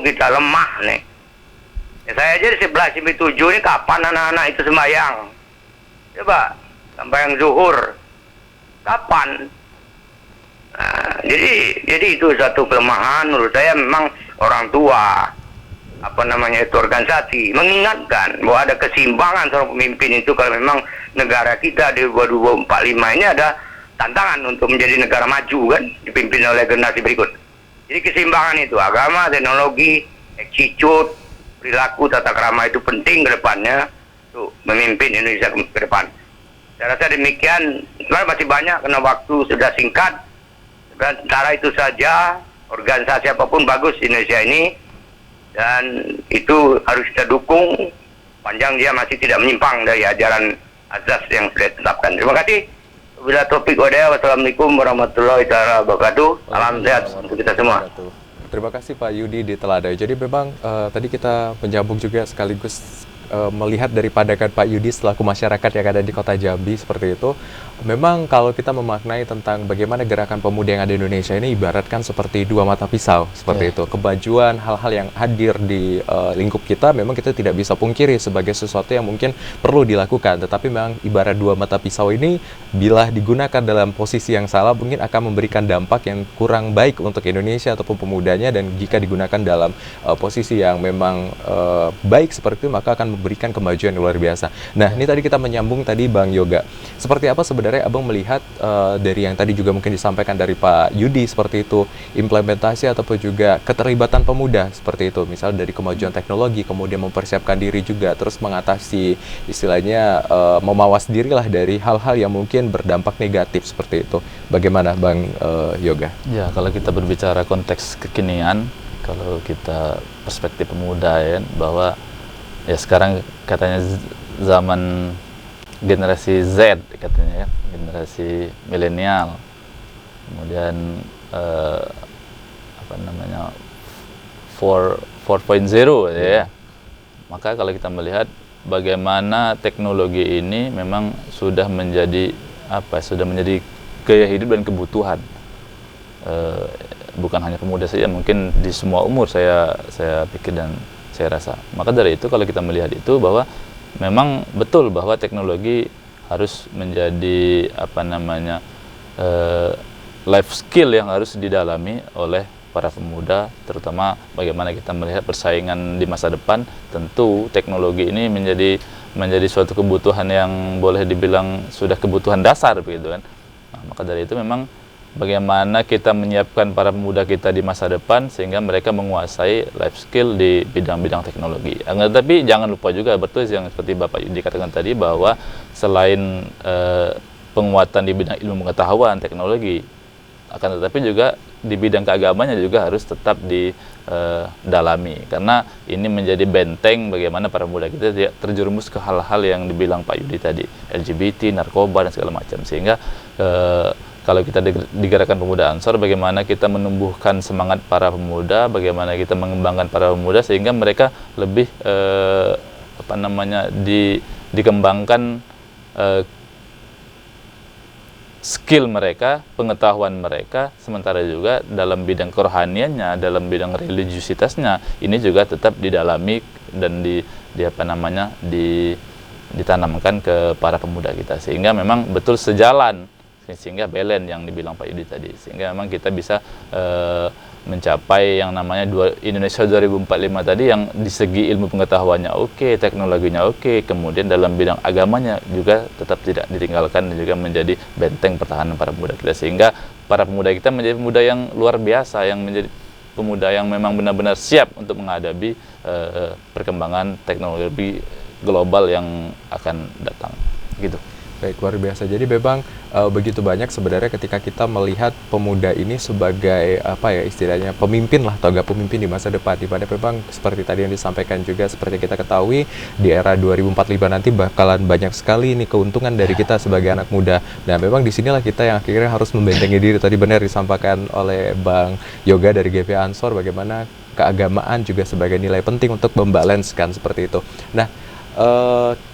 Speaker 4: kita lemah nih. Ya, saya aja di 11.7 ini kapan anak-anak itu sembahyang? Coba, sampai yang zuhur. Kapan? Nah, jadi itu satu kelemahan menurut saya memang orang tua, apa namanya itu organisasi, mengingatkan bahwa ada keseimbangan seorang pemimpin itu kalau memang negara kita di 2045 ini ada tantangan untuk menjadi negara maju kan, dipimpin oleh generasi berikut. Jadi keseimbangan itu, agama, teknologi, attitude, perilaku, tata krama itu penting ke depannya untuk memimpin Indonesia ke depan. Saya rasa demikian. Sebenarnya masih banyak karena waktu sudah singkat. Dan cara itu saja, organisasi apapun bagus di Indonesia ini, dan itu harus kita dukung panjang dia masih tidak menyimpang dari ajaran azas yang sudah ditetapkan. Terima kasih. Bila topik wadah, wassalamualaikum warahmatullahi wabarakatuh. Salam sehat untuk kita semua.
Speaker 1: Terima kasih Pak Yudi di Teladan. Jadi memang tadi kita menyambung juga sekaligus melihat dari pandangan Pak Yudi selaku masyarakat yang ada di Kota Jambi seperti itu. Memang kalau kita memaknai tentang bagaimana gerakan pemuda yang ada di Indonesia ini ibaratkan seperti dua mata pisau seperti itu. Kemajuan hal-hal yang hadir di lingkup kita memang kita tidak bisa pungkiri sebagai sesuatu yang mungkin perlu dilakukan. Tetapi memang ibarat dua mata pisau ini bila digunakan dalam posisi yang salah mungkin akan memberikan dampak yang kurang baik untuk Indonesia ataupun pemudanya, dan jika digunakan dalam posisi yang memang baik seperti itu maka akan memberikan kemajuan yang luar biasa. Nah, ini tadi kita menyambung tadi Bang Yoga. Seperti apa sebenarnya Abang melihat dari yang tadi juga mungkin disampaikan dari Pak Yudi seperti itu, implementasi ataupun juga keterlibatan pemuda seperti itu, misal dari kemajuan teknologi, kemudian mempersiapkan diri juga, terus mengatasi istilahnya memawas dirilah dari hal-hal yang mungkin berdampak negatif seperti itu. Bagaimana Bang Yoga?
Speaker 2: Ya, kalau kita berbicara konteks kekinian, kalau kita perspektif pemuda ya, bahwa ya sekarang katanya zaman generasi Z katanya ya, generasi milenial, kemudian apa namanya 4.0 ya. Maka kalau kita melihat bagaimana teknologi ini memang sudah menjadi sudah menjadi gaya hidup dan kebutuhan, bukan hanya pemuda saja, mungkin di semua umur saya pikir dan saya rasa. Maka dari itu kalau kita melihat itu bahwa memang betul bahwa teknologi harus menjadi life skill yang harus didalami oleh para pemuda, terutama bagaimana kita melihat persaingan di masa depan. Tentu teknologi ini menjadi suatu kebutuhan yang boleh dibilang sudah kebutuhan dasar begitu kan. Nah, maka dari itu memang bagaimana kita menyiapkan para pemuda kita di masa depan sehingga mereka menguasai life skill di bidang-bidang teknologi. Tapi jangan lupa juga betul yang seperti Bapak Yudi katakan tadi bahwa selain penguatan di bidang ilmu pengetahuan teknologi, akan tetapi juga di bidang keagamannya juga harus tetap didalami, karena ini menjadi benteng bagaimana para pemuda kita tidak terjerumus ke hal-hal yang dibilang Pak Yudi tadi, LGBT, narkoba dan segala macam, sehingga kalau kita di Gerakan Pemuda Ansor, bagaimana kita menumbuhkan semangat para pemuda, bagaimana kita mengembangkan para pemuda sehingga mereka lebih dikembangkan skill mereka, pengetahuan mereka, sementara juga dalam bidang kerohaniannya, dalam bidang religiusitasnya ini juga tetap didalami dan ditanamkan ke para pemuda kita, sehingga memang betul sejalan, sehingga balance yang dibilang Pak Yudi tadi, sehingga memang kita bisa mencapai yang namanya Indonesia 2045 tadi, yang di segi ilmu pengetahuannya oke, teknologinya oke, kemudian dalam bidang agamanya juga tetap tidak ditinggalkan dan juga menjadi benteng pertahanan para pemuda kita, sehingga para pemuda kita menjadi pemuda yang luar biasa, yang menjadi pemuda yang memang benar-benar siap untuk menghadapi perkembangan teknologi global yang akan datang gitu.
Speaker 1: Baik, luar biasa. Jadi memang begitu banyak sebenarnya ketika kita melihat pemuda ini sebagai istilahnya pemimpin lah, atau enggak pemimpin di masa depan, di mana memang seperti tadi yang disampaikan juga, seperti kita ketahui di era 2045 nanti bakalan banyak sekali nih keuntungan dari kita sebagai anak muda. Nah, memang disinilah kita yang akhirnya harus membentengi diri. Tadi benar disampaikan oleh Bang Yoga dari GP Ansor, bagaimana keagamaan juga sebagai nilai penting untuk membalancekan seperti itu. Nah,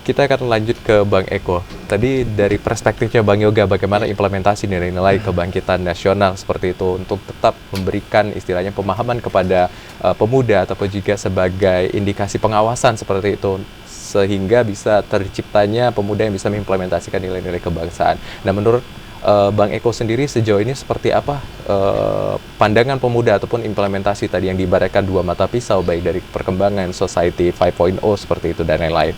Speaker 1: kita akan lanjut ke Bang Eko. Tadi dari perspektifnya Bang Yoga, bagaimana implementasi nilai-nilai kebangkitan nasional seperti itu untuk tetap memberikan istilahnya pemahaman kepada pemuda, ataupun juga sebagai indikasi pengawasan seperti itu, sehingga bisa terciptanya pemuda yang bisa mengimplementasikan nilai-nilai kebangsaan. Nah, menurut Bang Eko sendiri sejauh ini seperti apa pandangan pemuda ataupun implementasi tadi yang diibaratkan dua mata pisau, baik dari perkembangan society 5.0 seperti itu dan lain-lain?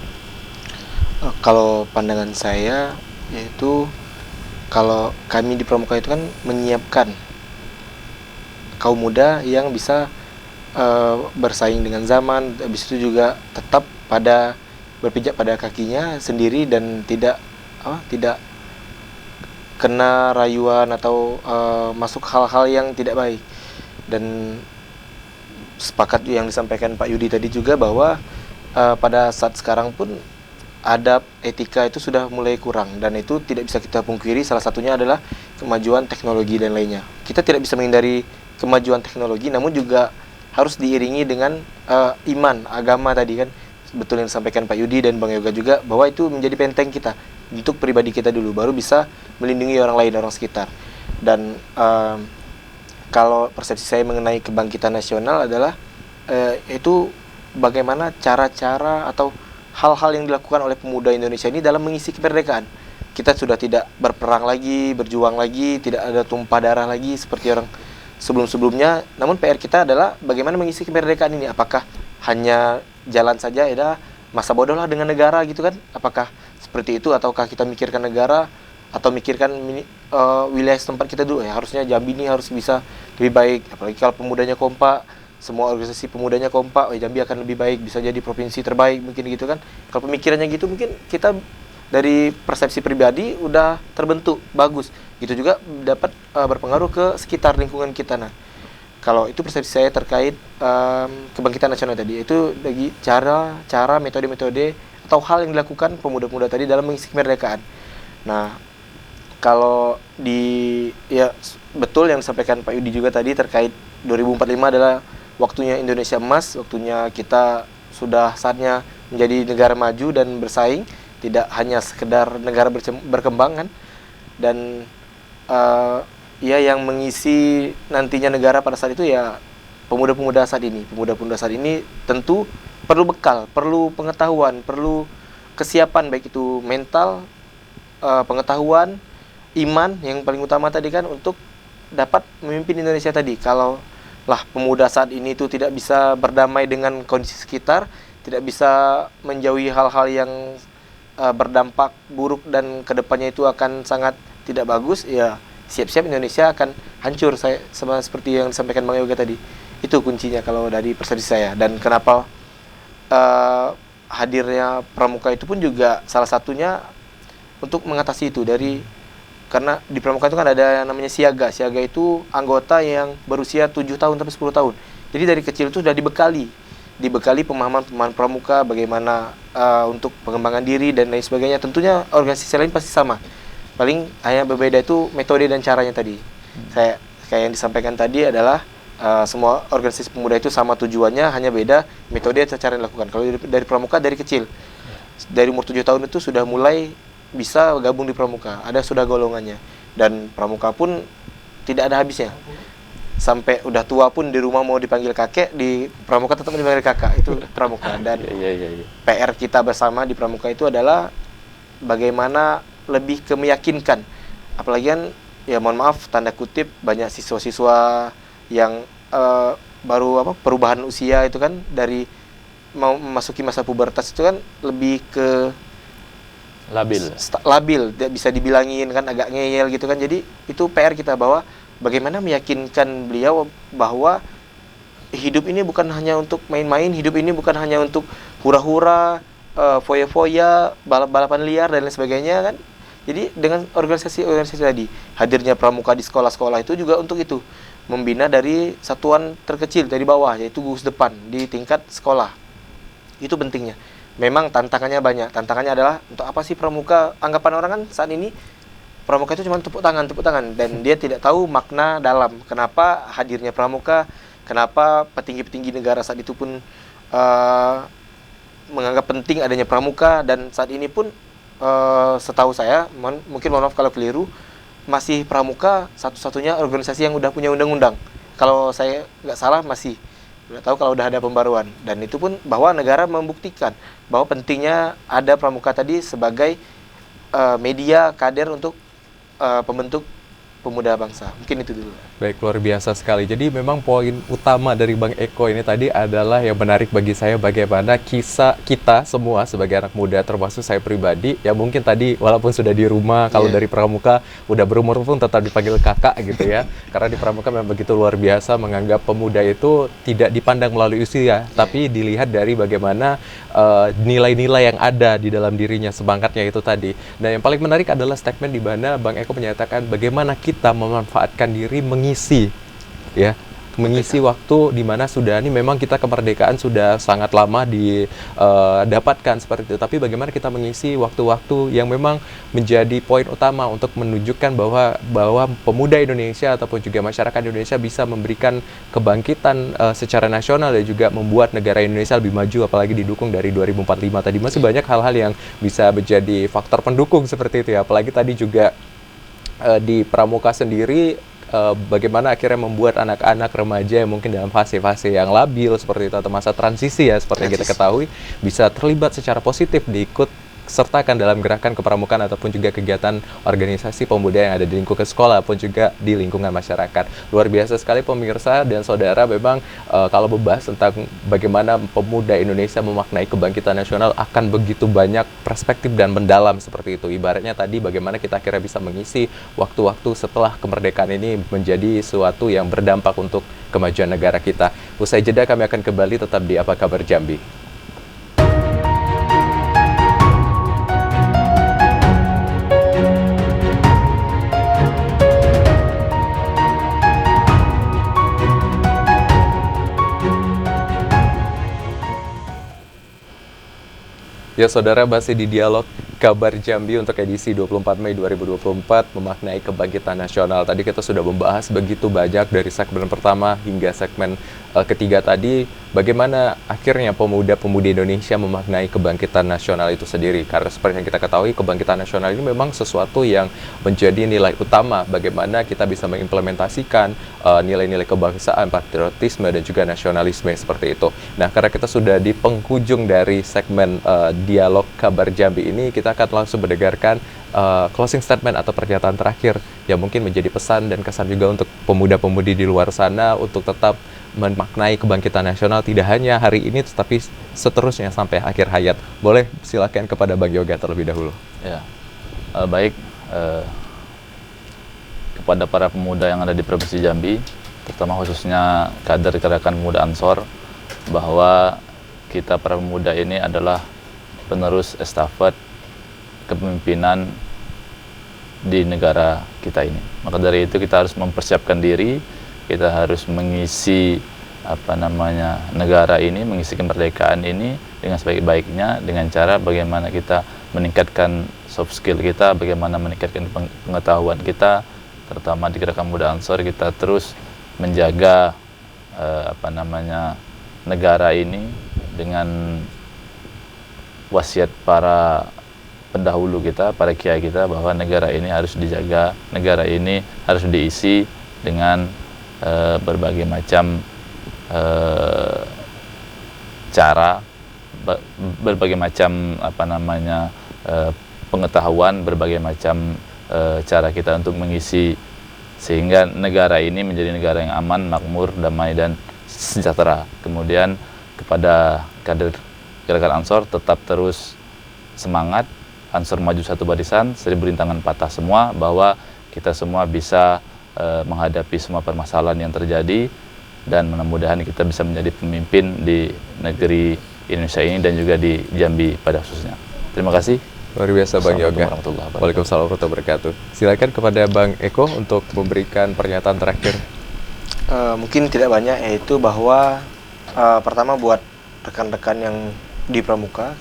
Speaker 3: Kalau pandangan saya, yaitu kalau kami di Pramuka itu kan menyiapkan kaum muda yang bisa bersaing dengan zaman, habis itu juga tetap berpijak pada kakinya sendiri dan tidak kena rayuan atau masuk hal-hal yang tidak baik. Dan sepakat yang disampaikan Pak Yudi tadi juga bahwa pada saat sekarang pun adab etika itu sudah mulai kurang, dan itu tidak bisa kita pungkiri. Salah satunya adalah kemajuan teknologi dan lainnya. Kita tidak bisa menghindari kemajuan teknologi, namun juga harus diiringi dengan iman, agama tadi kan. Betul yang disampaikan Pak Yudi dan Bang Yoga juga, bahwa itu menjadi benteng kita untuk pribadi kita dulu, baru bisa melindungi orang lain, orang sekitar. Dan kalau persepsi saya mengenai kebangkitan nasional adalah itu bagaimana cara-cara atau hal-hal yang dilakukan oleh pemuda Indonesia ini dalam mengisi kemerdekaan. Kita sudah tidak berperang lagi, berjuang lagi, tidak ada tumpah darah lagi seperti orang sebelum-sebelumnya. Namun PR kita adalah bagaimana mengisi kemerdekaan ini. Apakah hanya jalan saja, ya masa bodoh lah dengan negara gitu kan? Apakah seperti itu, ataukah kita mikirkan negara atau mikirkan wilayah tempat kita dulu? Ya, harusnya Jambi ini harus bisa lebih baik, apalagi kalau pemudanya kompak, semua organisasi pemudanya kompak, Jambi akan lebih baik, bisa jadi provinsi terbaik mungkin gitu kan. Kalau pemikirannya gitu, mungkin kita dari persepsi pribadi udah terbentuk bagus, gitu juga dapat berpengaruh ke sekitar lingkungan kita. Nah, kalau itu persepsi saya terkait kebangkitan nasional tadi, itu bagi cara metode-metode atau hal yang dilakukan pemuda-pemuda tadi dalam mengisi kemerdekaan. Nah, kalau betul yang disampaikan Pak Yudi juga tadi terkait 2045 adalah waktunya Indonesia emas, waktunya kita sudah saatnya menjadi negara maju dan bersaing, tidak hanya sekedar negara berkembang kan. Dan yang mengisi nantinya negara pada saat itu ya pemuda-pemuda saat ini. Pemuda-pemuda saat ini tentu perlu bekal, perlu pengetahuan, perlu kesiapan, baik itu mental, pengetahuan, iman yang paling utama tadi kan, untuk dapat memimpin Indonesia tadi. Kalau pemuda saat ini itu tidak bisa berdamai dengan kondisi sekitar, tidak bisa menjauhi hal-hal yang berdampak buruk dan kedepannya itu akan sangat tidak bagus, ya siap-siap Indonesia akan hancur. Sama seperti yang disampaikan Bang Yoga tadi, itu kuncinya kalau dari persepsi saya. Dan kenapa hadirnya Pramuka itu pun juga salah satunya untuk mengatasi itu. Karena di Pramuka itu kan ada yang namanya siaga. Siaga itu anggota yang berusia 7 tahun sampai 10 tahun. Jadi dari kecil itu sudah dibekali pemahaman Pramuka, bagaimana untuk pengembangan diri dan lain sebagainya. Tentunya organisasi lain pasti sama. Paling hanya berbeda itu metode dan caranya tadi. Kayak yang disampaikan tadi adalah semua organisasi pemuda itu sama tujuannya, hanya beda metode dan cara yang dilakukan. Kalau dari pramuka dari kecil, dari umur 7 tahun itu sudah mulai bisa gabung di pramuka, ada sudah golongannya. Dan pramuka pun tidak ada habisnya. Sampai udah tua pun di rumah mau dipanggil kakek, di pramuka tetap dipanggil kakak. Itu pramuka. Dan PR kita bersama di pramuka itu adalah bagaimana lebih ke meyakinkan. Apalagi kan, ya mohon maaf tanda kutip, banyak siswa-siswa yang baru perubahan usia itu kan, dari mau memasuki masa pubertas itu kan lebih ke labil, bisa dibilangin kan agak ngeyel gitu kan. Jadi itu PR kita, bahwa bagaimana meyakinkan beliau bahwa hidup ini bukan hanya untuk main-main, hidup ini bukan hanya untuk hura-hura, foya-foya, balap-balapan liar dan lain sebagainya kan. Jadi dengan organisasi-organisasi tadi, hadirnya pramuka di sekolah-sekolah itu juga untuk itu, membina dari satuan terkecil dari bawah, yaitu gugus depan di tingkat sekolah. Itu pentingnya. Memang tantangannya banyak. Tantangannya adalah, untuk apa sih pramuka? Anggapan orang kan saat ini pramuka itu cuma tepuk tangan, dan dia tidak tahu makna dalam. Kenapa hadirnya pramuka? Kenapa petinggi-petinggi negara saat itu pun menganggap penting adanya pramuka? Dan saat ini pun setahu saya, mungkin mohon maaf kalau keliru, masih pramuka satu-satunya organisasi yang udah punya undang-undang. Kalau saya nggak salah masih. Nggak tahu kalau udah ada pembaruan. Dan itu pun bahwa negara membuktikan bahwa pentingnya ada pramuka tadi sebagai media kader untuk pembentuk pemuda bangsa. Mungkin itu dulu.
Speaker 1: Baik, luar biasa sekali. Jadi memang poin utama dari Bang Eko ini tadi adalah yang menarik bagi saya, bagaimana kisah kita semua sebagai anak muda, termasuk saya pribadi, ya mungkin tadi walaupun sudah di rumah, kalau dari pramuka udah berumur pun tetap dipanggil kakak gitu ya. Karena di pramuka memang begitu luar biasa, menganggap pemuda itu tidak dipandang melalui usia, tapi dilihat dari bagaimana nilai-nilai yang ada di dalam dirinya, semangatnya itu tadi. Dan yang paling menarik adalah statement di mana Bang Eko menyatakan bagaimana kita memanfaatkan diri mengisi waktu di mana sudah ini memang kita kemerdekaan sudah sangat lama didapatkan seperti itu, tapi bagaimana kita mengisi waktu-waktu yang memang menjadi poin utama untuk menunjukkan bahwa pemuda Indonesia ataupun juga masyarakat Indonesia bisa memberikan kebangkitan secara nasional dan juga membuat negara Indonesia lebih maju, apalagi didukung dari 2045 tadi. Masih banyak hal-hal yang bisa menjadi faktor pendukung seperti itu ya, apalagi tadi juga di pramuka sendiri bagaimana akhirnya membuat anak-anak remaja yang mungkin dalam fase-fase yang labil seperti itu, atau masa transisi ya seperti yang kita ketahui, bisa terlibat secara positif, diikut sertakan dalam gerakan kepramukaan ataupun juga kegiatan organisasi pemuda yang ada di lingkungan sekolah pun juga di lingkungan masyarakat. Luar biasa sekali pemirsa dan saudara, memang kalau membahas tentang bagaimana pemuda Indonesia memaknai kebangkitan nasional akan begitu banyak perspektif dan mendalam seperti itu. Ibaratnya tadi bagaimana kita akhirnya bisa mengisi waktu-waktu setelah kemerdekaan ini menjadi sesuatu yang berdampak untuk kemajuan negara kita. Usai jeda kami akan kembali, tetap di Apa Kabar Jambi. Ya saudara, masih di Dialog Kabar Jambi untuk edisi 24 Mei 2024 memaknai kebangkitan nasional. Tadi kita sudah membahas begitu banyak dari segmen pertama hingga segmen ketiga tadi, bagaimana akhirnya pemuda-pemudi Indonesia memaknai kebangkitan nasional itu sendiri. Karena seperti yang kita ketahui, kebangkitan nasional ini memang sesuatu yang menjadi nilai utama bagaimana kita bisa mengimplementasikan nilai-nilai kebangsaan, patriotisme, dan juga nasionalisme seperti itu. Nah, karena kita sudah di penghujung dari segmen Dialog Kabar Jambi ini, kita akan langsung mendengarkan closing statement atau pernyataan terakhir yang mungkin menjadi pesan dan kesan juga untuk pemuda-pemudi di luar sana untuk tetap memaknai kebangkitan nasional tidak hanya hari ini tetapi seterusnya sampai akhir hayat. Boleh silakan kepada Bang Yoga terlebih dahulu.
Speaker 2: Ya, baik, kepada para pemuda yang ada di Provinsi Jambi, terutama khususnya kader Gerakan Pemuda Ansor, bahwa kita para pemuda ini adalah penerus estafet kepemimpinan di negara kita ini. Maka dari itu kita harus mempersiapkan diri, kita harus mengisi negara ini, mengisi kemerdekaan ini dengan sebaik-baiknya dengan cara bagaimana kita meningkatkan soft skill kita, bagaimana meningkatkan pengetahuan kita, terutama di Gerakan Muda Ansor. Kita terus menjaga negara ini dengan wasiat para pendahulu kita, para kiai kita, bahwa negara ini harus dijaga, negara ini harus diisi dengan berbagai macam cara, berbagai macam pengetahuan, berbagai macam cara kita untuk mengisi, sehingga negara ini menjadi negara yang aman, makmur, damai, dan sejahtera. Kemudian kepada kader Gerakan Ansor, tetap terus semangat, Ansor maju satu barisan, seribu rintangan patah semua, bahwa kita semua bisa menghadapi semua permasalahan yang terjadi, dan mudah-mudahan kita bisa menjadi pemimpin di negeri Indonesia ini dan juga di Jambi pada khususnya. Terima kasih.
Speaker 1: Luar biasa Bang Yoga.
Speaker 2: Waalaikumsalam
Speaker 1: warahmatullahi wabarakatuh. Silakan kepada Bang Eko untuk memberikan pernyataan terakhir.
Speaker 3: Mungkin tidak banyak, yaitu bahwa pertama buat rekan-rekan yang di Pramuka,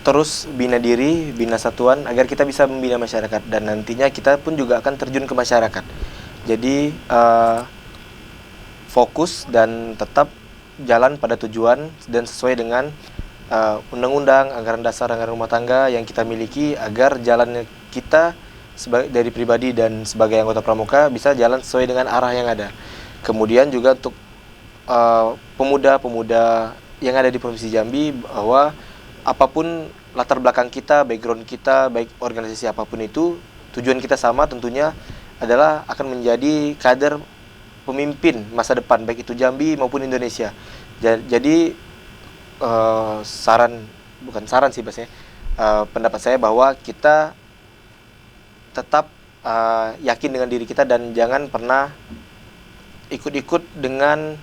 Speaker 3: terus bina diri, bina satuan agar kita bisa membina masyarakat, dan nantinya kita pun juga akan terjun ke masyarakat. Jadi fokus dan tetap jalan pada tujuan dan sesuai dengan undang-undang, anggaran dasar, anggaran rumah tangga yang kita miliki, agar jalannya kita dari pribadi dan sebagai anggota Pramuka bisa jalan sesuai dengan arah yang ada. Kemudian juga untuk pemuda-pemuda yang ada di Provinsi Jambi, bahwa apapun latar belakang kita, background kita, baik organisasi apapun itu, tujuan kita sama tentunya adalah akan menjadi kader pemimpin masa depan, baik itu Jambi maupun Indonesia. Jadi pendapat saya bahwa kita tetap yakin dengan diri kita dan jangan pernah ikut-ikut dengan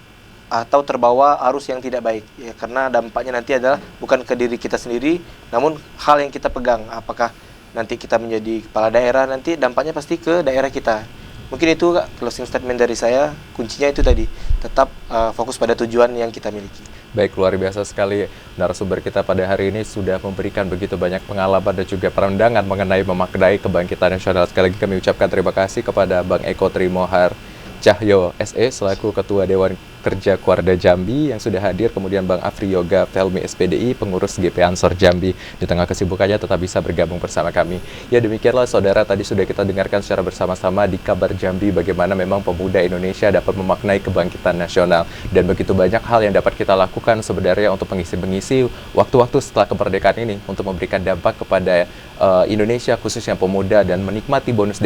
Speaker 3: atau terbawa arus yang tidak baik, ya, karena dampaknya nanti adalah bukan ke diri kita sendiri, namun hal yang kita pegang. Apakah nanti kita menjadi kepala daerah, nanti dampaknya pasti ke daerah kita. Mungkin itu closing statement dari saya. Kuncinya itu tadi, tetap fokus pada tujuan yang kita miliki.
Speaker 1: Baik, luar biasa sekali narasumber kita pada hari ini sudah memberikan begitu banyak pengalaman dan juga pandangan mengenai memaknai kebangkitan nasional. Sekali lagi kami ucapkan terima kasih kepada Bang Eko Trimohar Cahyo SE selaku Ketua Dewan Kerja Kuarda Jambi yang sudah hadir, kemudian Bang Afri Yoga Felmi SPDI, pengurus GP Ansor Jambi, di tengah kesibukannya tetap bisa bergabung bersama kami. Ya, demikianlah saudara, tadi sudah kita dengarkan secara bersama-sama di Kabar Jambi bagaimana memang pemuda Indonesia dapat memaknai kebangkitan nasional, dan begitu banyak hal yang dapat kita lakukan sebenarnya untuk mengisi waktu-waktu setelah kemerdekaan ini untuk memberikan dampak kepada Indonesia, khususnya pemuda, dan menikmati bonus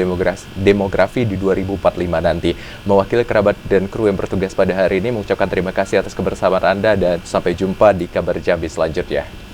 Speaker 1: demografi di 2045 nanti. Mewakili kerabat dan kru yang bertugas pada hari ini mengucapkan terima kasih atas kebersamaan Anda, dan sampai jumpa di Kabar Jambi selanjutnya.